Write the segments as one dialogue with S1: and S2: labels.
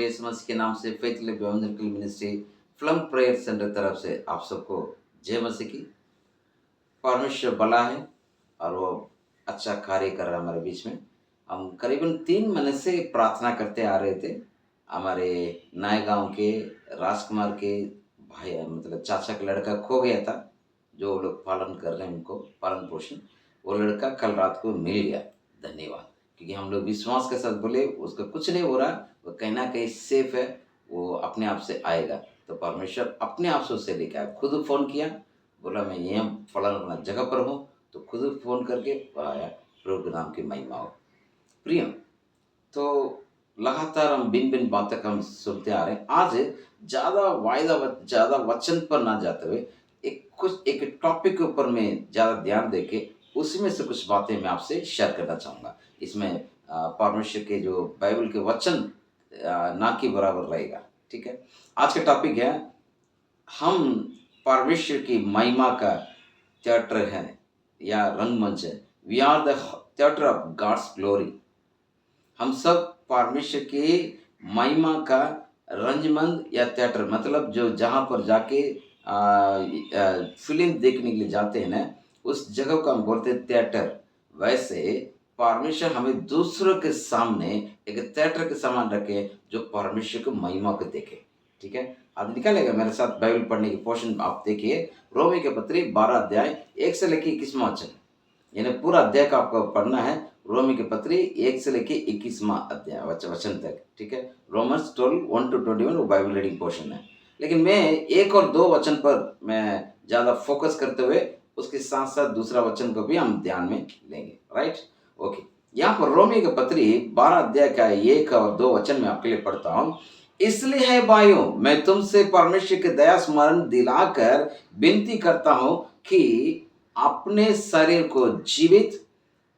S1: यीशु मसीह के नाम से फेथ इवेंजलिकल मिनिस्ट्री फ्लम प्रेयर सेंटर तरफ से आप सबको जय मसीह की। परमेश्वर भला है और वो अच्छा कार्य कर रहा है हमारे बीच में। हम करीबन 3 महीने से प्रार्थना करते आ रहे थे। हमारे नए गांव के राजकुमार के भाई मतलब चाचा का लड़का खो गया था, जो वो लोग पालन कर रहे हैं, उनको पालन पोषण। वो लड़का कल रात को मिल गया। धन्यवाद, क्योंकि हम लोग विश्वास के साथ बोले उसका कुछ नहीं हो रहा, वो कहीं ना कहीं सेफ है, वो अपने आप से आएगा। तो परमेश्वर अपने आप से उसे लेके आया। खुद फ़ोन किया, बोला मैं यहाँ फलाना जगह पर हूँ, तो खुद फ़ोन करके आया। प्रभु के नाम की महिमा हो। प्रिय, तो लगातार हम भिन्न-भिन्न बातें हम सुनते आ रहे हैं। आज ज़्यादा वचन पर ना जाते हुए एक टॉपिक के ऊपर मैं ज़्यादा ध्यान देके उसमें से कुछ बातें मैं आपसे शेयर करना चाहूँगा। इसमें परमेश्वर के जो बाइबल के वचन ना के बराबर रहेगा, ठीक है? आज का टॉपिक है, हम परमेश्वर की महिमा का थिएटर है या रंगमंच है। We are the theatre of God's glory. हम सब परमेश्वर की महिमा का रंगमंच या थिएटर, मतलब जो जहाँ पर जाके फिल्म देखने के लिए जाते हैं ना, उस जगह को हम बोलते हैं थिएटर। वैसे परमेश्वर हमें दूसरों के सामने एक थिएटर के समान रखे, जो परमेश्वर की महिमा को देखे, ठीक है? आप निकालेगा मेरे साथ बाइबल पढ़ने की पोर्शन आप देखिए। रोमी के पत्री 12 अध्याय 1 से लेकर 21वां वचन, यानी पूरा अध्याय का आपको पढ़ना है। रोमी के पत्री 1 से लेके 21वां अध्याय वचन तक, ठीक है? रोमन्स 12 1 to 21 वो बाइबल रीडिंग पोर्शन है। लेकिन मैं 1 और 2 वचन पर मैं ज़्यादा फोकस करते हुए उसके साथ साथ दूसरा वचन को भी हम ध्यान में लेंगे, राइट? ओके, यहाँ पर रोमी के पत्री 12 अध्याय का 1 और 2 वचन में आपके लिए पढ़ता हूँ। इसलिए है भाइयों, मैं तुमसे परमेश्वर के दया स्मरण दिलाकर विनती करता हूँ कि अपने शरीर को जीवित,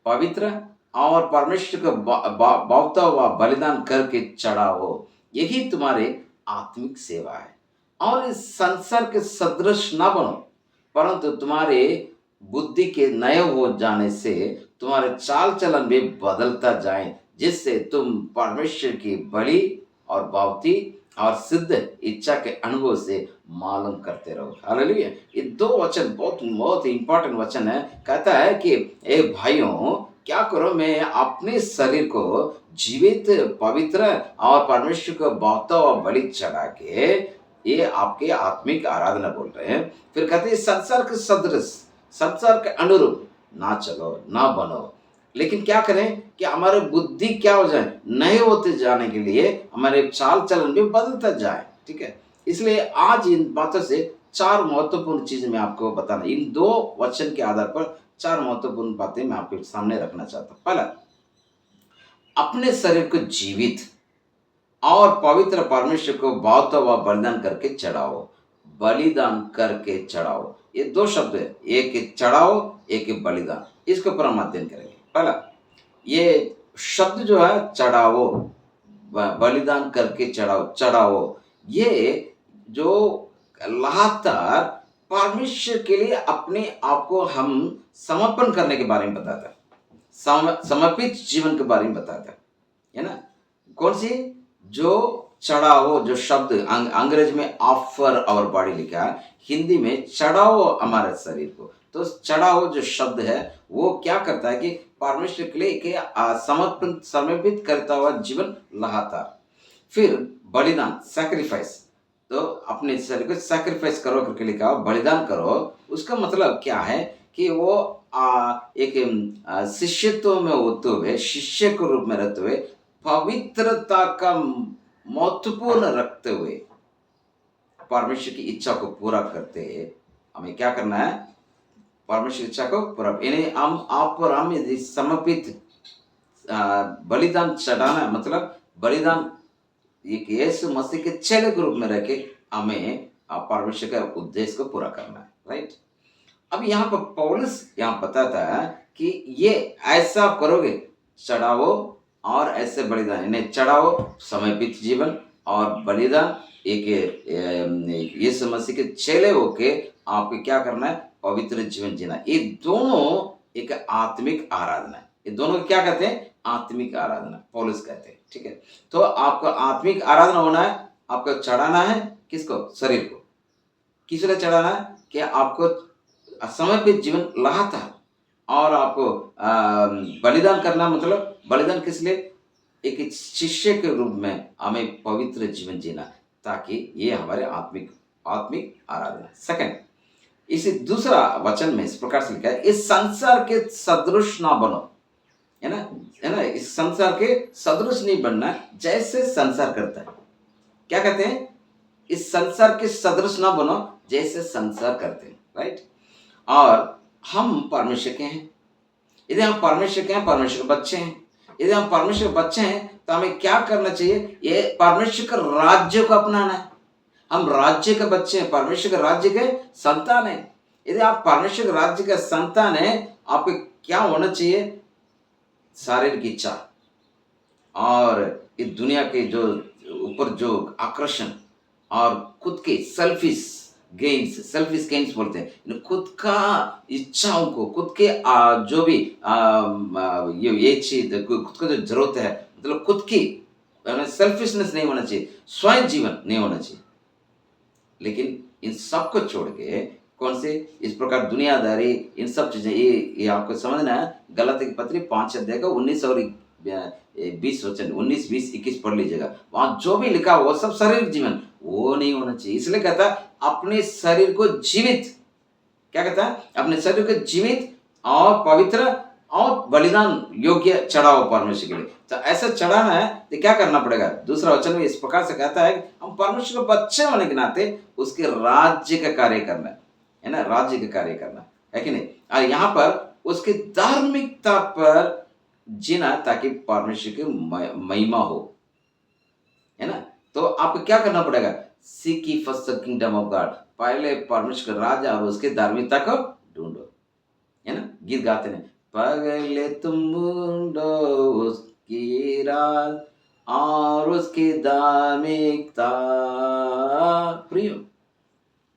S1: पवित्र और परमेश्वर को भावता हुआ बलिदान करके चढ़ाओ। यही तुम्हारे आत्मिक सेवा है। और इस संसार के सदृश न बनो, परंतु तुम्हारे बुद्धि के नए हो जाने से तुम्हारे चाल चलन भी बदलता जाए, जिससे तुम परमेश्वर की बड़ी और भावती और सिद्ध इच्छा के अनुभव से मालूम करते रहो। हालेलुया। ये 2 वचन बहुत बहुत इंपॉर्टेंट वचन है। कहता है कि ए भाइयों, क्या करो, मैं अपने शरीर को जीवित, पवित्र और परमेश्वर को भावता हुआ बलि चढ़ा के, ये आपके आत्मिक आराधना बोल रहे हैं। फिर कहते हैं संसार के सदृश, संसार के अनुरूप ना चलो, ना बनो, लेकिन क्या करें कि हमारे बुद्धि क्या हो जाए, नए होते जाने के लिए हमारे चाल चलन भी बदलता जाए, ठीक है? इसलिए आज इन बातों से 4 महत्वपूर्ण चीजें मैं आपको बताना, इन 2 वचन के आधार पर 4 महत्वपूर्ण बातें मैं आपके सामने रखना चाहता हूँ। पहला, अपने शरीर को जीवित और पवित्र परमेश्वर को भावता हुआ बलिदान करके चढ़ाओ। बलिदान करके चढ़ाओ, ये 2 शब्द है, एक चढ़ाओ, एक बलिदान। इसके ऊपर हम अध्ययन करेंगे। पहला, ये शब्द जो है चढ़ाओ, बलिदान करके चढ़ाओ, ये जो लगातार परमेश्वर के लिए अपने आप को हम समर्पण करने के बारे में बताता है, समर्पित जीवन के बारे में बताता है ना? कौन सी? जो चढ़ाओ, जो शब्द अंग्रेज में ऑफर और बॉडी लिखा है, हिंदी में चढ़ाओ हमारे शरीर को। तो चढ़ाओ जो शब्द है वो क्या करता है कि परमेश्वर के लिए समर्पित करता हुआ जीवन लगातार। फिर बलिदान, सैक्रिफाइस, तो अपने शरीर को सैक्रिफाइस करो करके लिखा हो, बलिदान करो। उसका मतलब क्या है कि वो एक शिष्यत्व में होते हुए, शिष्य के रूप में रहते हुए, पवित्रता का महत्वपूर्ण रखते हुए, परमेश्वर की इच्छा को पूरा करते हमें क्या करना है? परमेश्वर की इच्छा को पूरा, यानी हम यदि समर्पित बलिदान चढ़ाना, मतलब बलिदान एक यीशु मसीह के चेले के रूप में रह के हमें परमेश्वर का उद्देश्य को पूरा करना है, राइट? अब यहाँ पर पौलुस यहाँ बताता है कि ये ऐसा करोगे, चढ़ाओ और ऐसे बलिदान, यानी चढ़ाओ समर्पित जीवन और बलिदान एक यीशु मसीह के चेले होके आपको क्या करना है? पवित्र जीवन जीना। ये दोनों एक आत्मिक आराधना है। ये दोनों क्या कहते हैं? आत्मिक आराधना पौलुस कहते हैं, ठीक है। तो आपको आत्मिक आराधना होना है, आपको चढ़ाना है किसको? शरीर को। किस लिए चढ़ाना है? कि आपको समय पे जीवन लगातार और आपको बलिदान करना, मतलब बलिदान किस लिए? एक शिष्य के रूप में हमें पवित्र जीवन जीना, ताकि ये हमारे आत्मिक आत्मिक आराधना। सेकंड, इसी दूसरा वचन में इस प्रकार से लिखा है, इस संसार के सदृश ना बनो, है ना, है ना, इस संसार के सदृश नहीं बनना जैसे संसार करता है। क्या कहते हैं? इस संसार के सदृश ना बनो जैसे संसार करते हैं, राइट। और हम परमेश्वर के हैं, यदि हम परमेश्वर के हैं, परमेश्वर के बच्चे हैं, यदि हम परमेश्वर के बच्चे हैं तो हमें क्या करना चाहिए? ये परमेश्वर का राज्य को अपनाना है। हम राज्य के बच्चे हैं, परमेश्वर के राज्य के संतान हैं। यदि आप परमेश्वर के राज्य के संतान हैं, आपको क्या होना चाहिए? शारीरिक इच्छा और इस दुनिया के जो ऊपर जो आकर्षण और खुद के सेल्फिश गेन्स बोलते हैं, खुद का इच्छाओं को, खुद के जो भी ये चीज खुद को जो जरूरत है, मतलब खुद की सेल्फिशनेस नहीं होना चाहिए, स्वयं जीवन नहीं होना चाहिए। लेकिन इन सब को छोड़ के कौन से इस प्रकार दुनियादारी, इन सब चीजें, ये आपको समझना है। गलातिया की पत्री 5 अध्याय का 19 और 20 वचन, 19, 20, 21 पढ़ लीजिएगा। वहां जो भी लिखा वो सब शारीरिक जीवन वो नहीं होना चाहिए। इसलिए कहता है अपने शरीर को जीवित, क्या कहता है? अपने शरीर को जीवित और पवित्र और बलिदान योग्य चढ़ाओ परमेश्वर के लिए। तो ऐसा चढ़ाना है तो क्या करना पड़ेगा? दूसरा वचन में इस प्रकार से कहता है कि हम परमेश्वर के बच्चे होने के नाते उसके राज्य का कार्य करना है ना, राज्य का कार्य करना है कि नहीं। और यहाँ पर उसकी धार्मिकता पर जीना, ताकि परमेश्वर की महिमा हो, है ना। तो आपको क्या करना पड़ेगा? Seek ye first the kingdom of God, पहले परमेश्वर का राज और उसके धार्मिकता को ढूंढो, है ना। गीत गाते हैं, पगले तुम ढूंढो उसकी राज और उसकी धार्मिकता, प्रियो,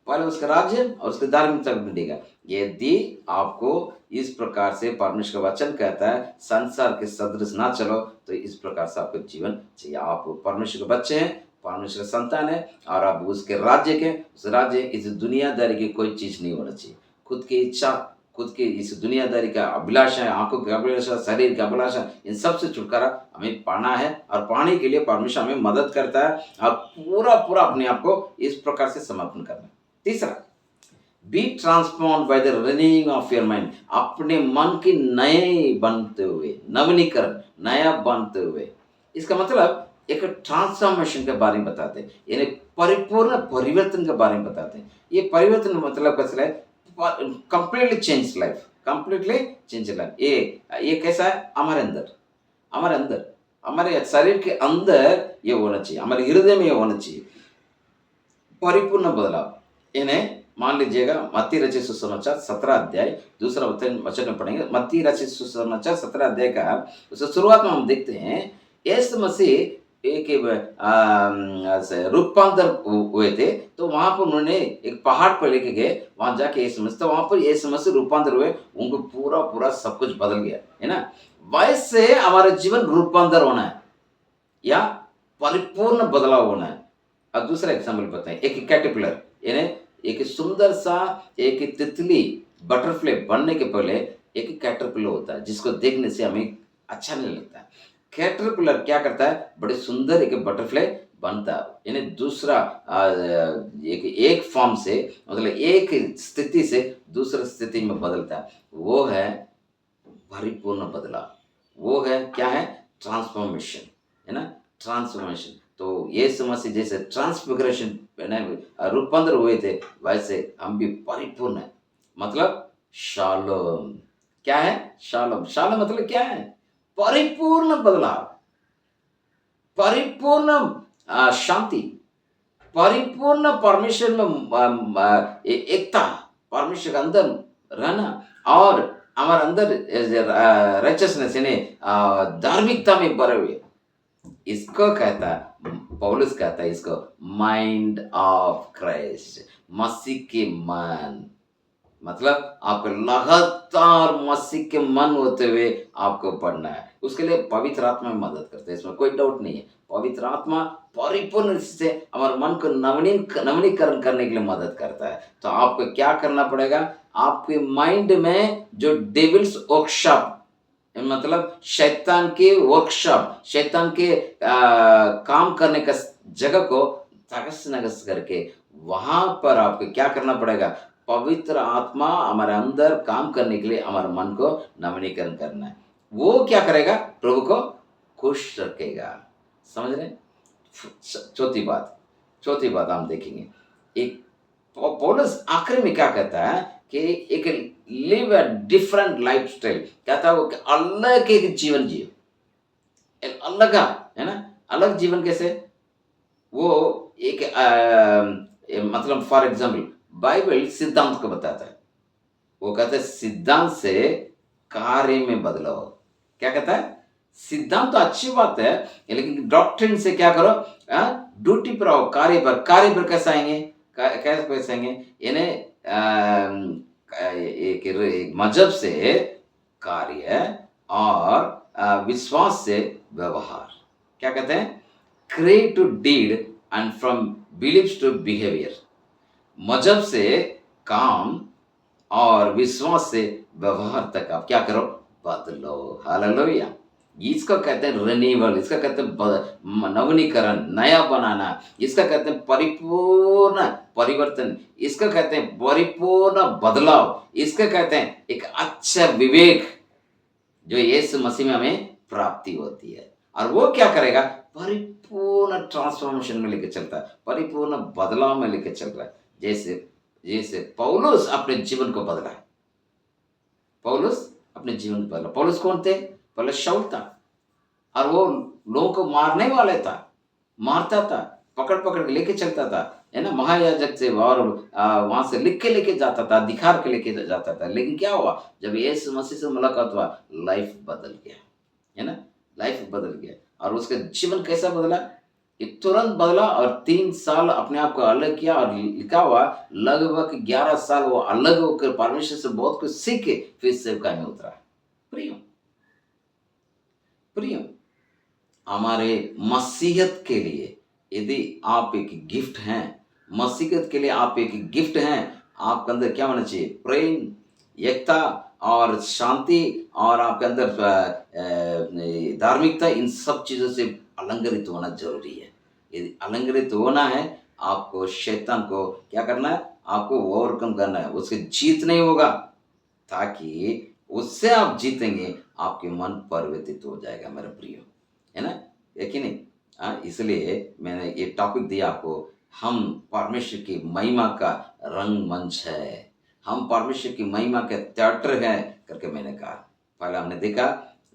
S1: पहले उसका राज्य और उसके धार्मिकता को ढूंढेगा। यदि आपको इस प्रकार से परमेश्वर का वचन कहता है संसार के सदृश ना चलो, तो इस प्रकार से आपको जीवन चाहिए। आप परमेश्वर के बच्चे हैं, परमेश्वर का संतान है, और आप उसके राज्य के, उस राज्य इस दुनियादारी की कोई चीज नहीं होना चाहिए। खुद की इच्छा, खुद की इस दुनियादारी का अभिलाषा, आंखों की अभिलाषा, शरीर की अभिलाषा, इन सब से छुटकारा हमें पाना है। और पाने के लिए परमेश्वर हमें मदद करता है, और पूरा पूरा अपने आप को इस प्रकार से समर्पण करना है। तीसरा, be transform by the renewing of your mind, अपने मन की नए बनते हुए, नवीनीकरण, नया बनते हुए। इसका मतलब एक ट्रांसफॉर्मेशन के बारे में बताते हैं, यानी परिपूर्ण परिवर्तन के बारे में बताते हैं। ये परिवर्तन मतलब कैसा है? Completely change life, completely change life. ये कैसा है? हमारे अंदर, हमारे अंदर, हमारे शरीर के अंदर ये होना चाहिए, हमारे हृदय में ये होना चाहिए, परिपूर्ण बदलाव। इन्हें मान लीजिएगा मत्ती रचित सुसमाचार 17 अध्याय दूसरा वचन में पढ़ेंगे। मत्ती रचित सुसमाचार 17 अध्याय का उसके शुरुआत में हम देखते हैं यीशु मसीह एक रूपांतर हुए थे। तो वहां पर उन्होंने एक पहाड़ पर लेके गए, वहां जाके यीशु मसीह, तो वहां पर यीशु मसीह रूपांतर हुए, उनको पूरा पूरा सब कुछ बदल गया, है ना। वैसे हमारा जीवन रूपांतर होना है या परिपूर्ण बदलाव होना है। अब दूसरा एग्जाम्पल बताएं, एक कैटरपिलर, यानी एक सुंदर सा एक तितली, बटरफ्लाई बनने के पहले एक कैटरपिलर होता है, जिसको देखने से हमें अच्छा नहीं लगता है। कैटरपिलर क्या करता है? बड़े सुंदर एक बटरफ्लाई बनता है, यानी दूसरा एक फॉर्म से, मतलब एक स्थिति से दूसरा स्थिति में बदलता है। वो है परिपूर्ण बदलाव, वो है क्या है? ट्रांसफॉर्मेशन, है ना, ट्रांसफॉर्मेशन। तो यीशु मसीह जैसे ट्रांसफिगरेशन रूपांतर हुए थे, वैसे हम भी परिपूर्ण है, मतलब शालोम। क्या है? शालोम। शालोम मतलब क्या है? परिपूर्ण बदलाव, परिपूर्ण शांति, परिपूर्ण परमेश्वर में एकता, परमेश्वर के अंदर रहना, और हमारे अंदर राइचसनेस यानी धार्मिकता में भरे हुए। इसको कहता है, पौलुस कहता है इसको माइंड ऑफ क्राइस्ट, मसीह के मन, मतलब आपको लगातार मसीह के मन होते हुए आपको पढ़ना है। उसके लिए पवित्र आत्मा मदद करते हैं, इसमें कोई डाउट नहीं है। पवित्र आत्मा परिपूर्ण रूप से हमारे मन को नवीनीकरण करने के लिए मदद करता है। तो आपको क्या करना पड़ेगा? आपके माइंड में जो डेविल्स वर्कशॉप, मतलब शैतान के वर्कशॉप, शैतान के काम करने का जगह को तहस-नहस करके वहाँ पर आपको क्या करना पड़ेगा? पवित्र आत्मा हमारे अंदर काम करने के लिए हमारे मन को नवीनीकरण करना है। वो क्या करेगा? प्रभु को खुश रखेगा। समझ रहे हैं? चौथी बात हम देखेंगे। एक पौलुस आखिर में क्या कहता है कि एक लिव अ डिफरेंट लाइफस्टाइल, कहता है वो कि अलग एक जीवन जियो। एक अलग, है ना? अलग जीवन कैसे? वो एक मतलब फॉर एग्जाम्पल बाइबल सिद्धांत को बताता है। वो कहता है सिद्धांत से कार्य में बदलाव। क्या कहता है? सिद्धांत तो अच्छी बात है, लेकिन डॉक्ट्रिन से क्या करो? ड्यूटी पर आओ, कार्य पर कैसे आएंगे? कैसे आएंगे? यानी एक मजहब से कार्य और विश्वास से व्यवहार। क्या कहते हैं? Creed to deed and from beliefs to behaviour. मजहब से काम और विश्वास से व्यवहार तक आप क्या करो? बदलो। हालेलुया! इसको कहते हैं रिन्यूअल, इसका कहते हैं नवीनीकरण, नया बनाना, इसका कहते हैं परिपूर्ण परिवर्तन, इसका कहते हैं परिपूर्ण बदलाव, इसका कहते हैं एक अच्छा विवेक जो यीशु मसीह में हमें प्राप्ति होती है। और वो क्या करेगा? परिपूर्ण ट्रांसफॉर्मेशन में लेके चलता है, परिपूर्ण बदलाव में लेके चल रहा है। जैसे जैसे पौलुस अपने जीवन को बदला। पौलुस अपने जीवन को बदला। पौलुस कौन थे? पहले शाऊल था और वो लोगों को मारने वाले था, मारता था, पकड़ के लेके चलता था, है ना? महायाजक से और वहां से लिख के लेके जाता था, दिखार के लेके जाता था। लेकिन क्या हुआ? जब यीशु मसीह से मुलाकात हुआ, लाइफ बदल गया, है ना? लाइफ बदल गया। और उसका जीवन कैसा बदला? ये तुरंत बदला और 3 साल अपने आप को अलग किया और लिखा हुआ लगभग 11 साल वो अलग होकर परमेश्वर से बहुत कुछ सीख के फिर सेवकाई में उतरा। प्रिय प्रिय हमारे मसीहत के लिए यदि आप एक गिफ्ट हैं, मसीहत के लिए आप एक गिफ्ट हैं, आपके अंदर क्या होना चाहिए? प्रेम, एकता और शांति, और आपके अंदर धार्मिकता, इन सब चीज़ों से अलंकृत होना जरूरी है। यदि अलंकृत होना है, आपको शैतान को क्या करना है? आपको ओवरकम करना है, उससे जीत नहीं होगा, ताकि उससे आप जीतेंगे, आपके मन परिवर्तित हो जाएगा मेरे प्रियो, है ना? है कि नहीं? इसलिए मैंने ये टॉपिक दिया आपको, हम परमेश्वर की महिमा का रंगमंच है, हम परमेश्वर की महिमा के थिएटर हैं करके मैंने कहा। पहले हमने देखा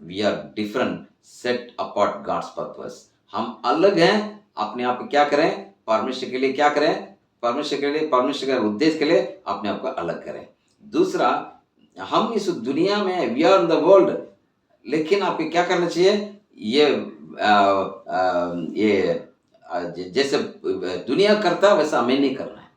S1: we are different, set apart God's purpose. हम अलग हैं, अपने आप को क्या करें? परमेश्वर के लिए क्या करें? परमेश्वर के लिए, परमेश्वर के उद्देश्य के लिए अपने आप को अलग करें। दूसरा, हम इस दुनिया में we are in the world, लेकिन आपको क्या करना चाहिए? जैसे दुनिया करता है वैसा हमें नहीं करना है।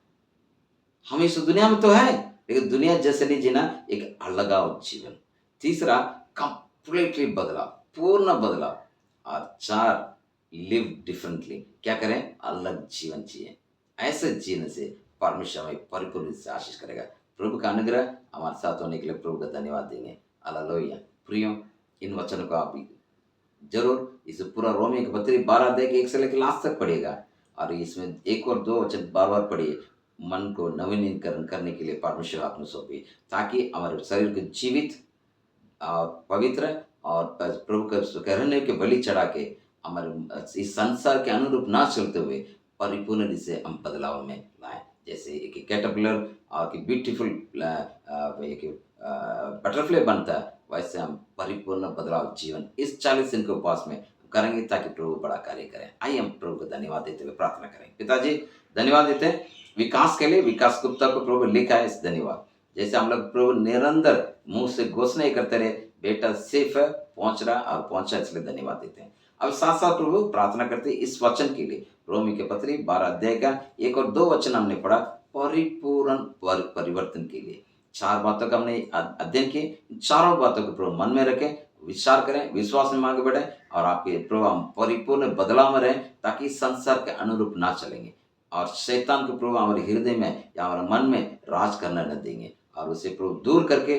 S1: हम इस दुनिया में तो है, लेकिन दुनिया जैसे नहीं जीना, एक अलगाव जीवन। तीसरा, कंप्लीटली बदलाव, पूर्ण बदलाव। और 4, लिव डिफरेंटली, क्या करें? अलग जीवन जिए। ऐसे जीने से परमेश्वर हमें परिपूर्ण रूप से आशीष करेगा। प्रभु का अनुग्रह हमारे साथ होने के लिए प्रभु का धन्यवाद देंगे। हालेलुया। प्रियो, इन वचनों को आप जरूर इस पूरा रोमी की पत्री 12 अध्याय के 1 से लेकर लास्ट तक पढ़िएगा, और इसमें 1 और 2 वचन बार बार पढ़िए। मन को नवीनीकरण करने के लिए परमेश्वर आपने सौंपी, ताकि हमारे शरीर को जीवित और पवित्र और प्रभु के कहने के बलि चढ़ा के हमारे इस संसार के अनुरूप ना चलते हुए परिपूर्ण रूप से हम बदलाव में लाएं। जैसे एक कैटरपिलर और एक ब्यूटीफुल एक बटरफ्लाई बनता है, वैसे हम परिपूर्ण बदलाव जीवन इस 40 दिन के उपवास में करेंगे, ताकि प्रभु बड़ा कार्य करें। आइए हम प्रभु को धन्यवाद देते हुए प्रार्थना करें। पिताजी, धन्यवाद देते हैं विकास के लिए। विकास गुप्ता को प्रभु लिखा है इस धन्यवाद। जैसे हम लोग प्रभु निरंतर मुंह से घोषणा ही करते रहे, बेटा सेफ है, पहुंच रहा और पहुंचा, इसलिए धन्यवाद देते हैं। अब साथ साथ प्रभु प्रार्थना करते हैं इस वचन के लिए। रोमी के पत्री 12 अध्याय का 1 और 2 वचन हमने पढ़ा, परिपूर्ण परिवर्तन के लिए। 4 बातों का हमने अध्ययन किए। इन चारों बातों को प्रभु मन में रखें, विचार करें, विश्वास में आगे बढ़ें और आपके प्रभु हम परिपूर्ण बदलाव में रहें ताकि इस संसार के अनुरूप ना चलेंगे और शैतान को प्रभु हमारे हृदय में या हमारे मन में राज करने न देंगे और उसे प्रभु दूर करके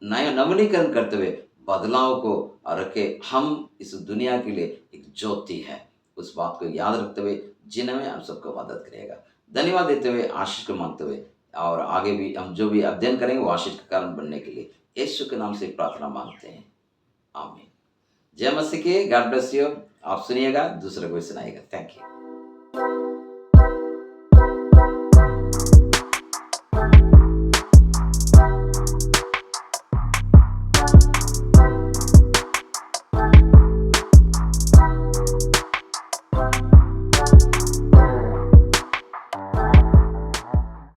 S1: नया नवीनीकरण करते हुए बदलाव को रखे। हम इस दुनिया के लिए एक ज्योति है, उस बात को याद रखते हुए जीने में हम सबको मदद करेगा। धन्यवाद देते हुए, आशीष को मांगते हुए और आगे भी हम जो भी अध्ययन करेंगे वो आशीष का कारण बनने के लिए यीशु के नाम से प्रार्थना मांगते हैं, आमीन। जय मसीह की, गॉड ब्लेस यू। आप सुनिएगा, दूसरे को भी सुनाइएगा। Thank you.